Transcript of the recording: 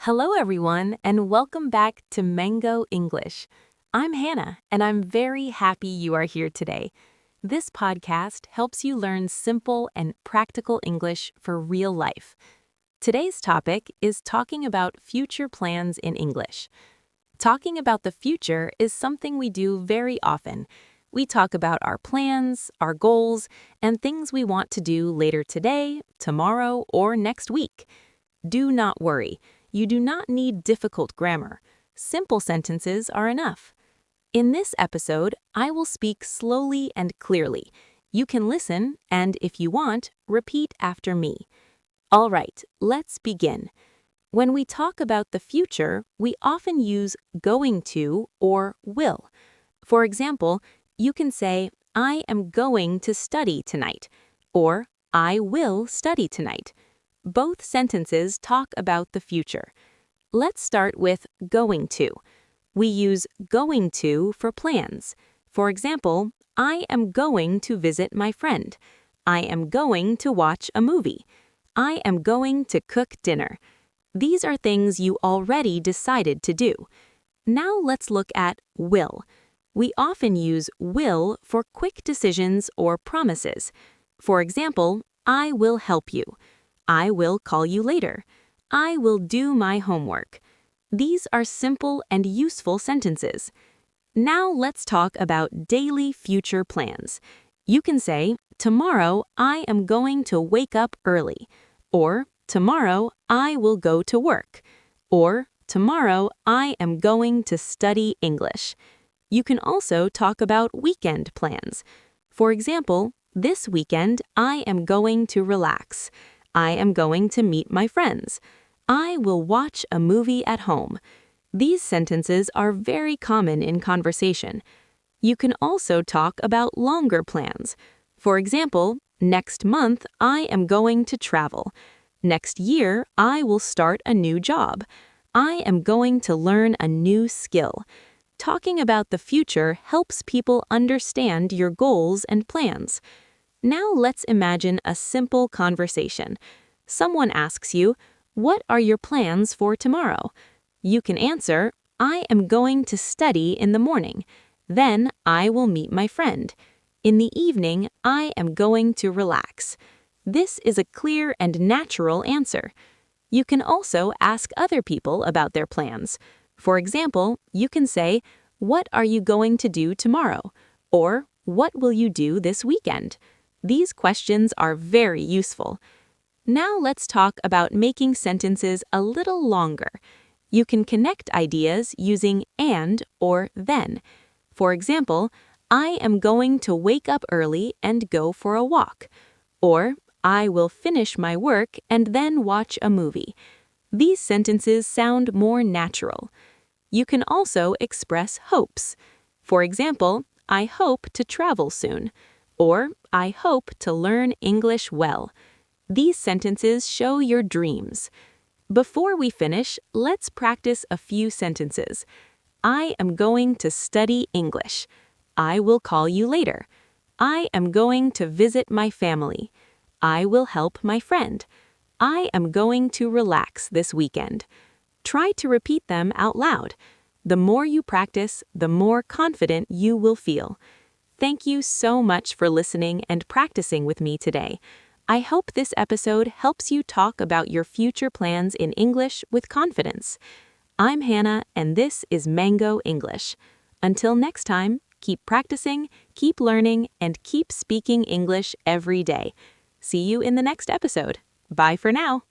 Hello, everyone, and welcome back to Mango English. I'm Hannah, and I'm very happy you are here today. This podcast helps you learn simple and practical English for real life. Today's topic is talking about future plans in English. Talking about the future is something we do very often. We talk about our plans, our goals, and things we want to do later today, tomorrow, or next week. Do not worry. You do not need difficult grammar. Simple sentences are enough. In this episode, I will speak slowly and clearly. You can listen and, if you want, repeat after me. All right, let's begin. When we talk about the future, we often use going to or will. For example, you can say, I am going to study tonight, or I will study tonight. Both sentences talk about the future. Let's start with going to. We use going to for plans. For example, I am going to visit my friend. I am going to watch a movie. I am going to cook dinner. These are things you already decided to do. Now let's look at will. We often use will for quick decisions or promises. For example, I will help you. I will call you later. I will do my homework. These are simple and useful sentences. Now let's talk about daily future plans. You can say, tomorrow I am going to wake up early. Or, tomorrow I will go to work. Or, tomorrow I am going to study English. You can also talk about weekend plans. For example, this weekend I am going to relax. I am going to meet my friends. I will watch a movie at home. These sentences are very common in conversation. You can also talk about longer plans. For example, next month I am going to travel. Next year I will start a new job. I am going to learn a new skill. Talking about the future helps people understand your goals and plans. Now let's imagine a simple conversation. Someone asks you, what are your plans for tomorrow? You can answer, I am going to study in the morning. Then I will meet my friend. In the evening, I am going to relax. This is a clear and natural answer. You can also ask other people about their plans. For example, you can say, what are you going to do tomorrow? Or, what will you do this weekend? These questions are very useful. Now let's talk about making sentences a little longer. You can connect ideas using and or then. For example, I am going to wake up early and go for a walk. Or, I will finish my work and then watch a movie. These sentences sound more natural. You can also express hopes. For example, I hope to travel soon. Or, I hope to learn English well. These sentences show your dreams. Before we finish, let's practice a few sentences. I am going to study English. I will call you later. I am going to visit my family. I will help my friend. I am going to relax this weekend. Try to repeat them out loud. The more you practice, the more confident you will feel. Thank you so much for listening and practicing with me today. I hope this episode helps you talk about your future plans in English with confidence. I'm Hannah, and this is Mango English. Until next time, keep practicing, keep learning, and keep speaking English every day. See you in the next episode. Bye for now.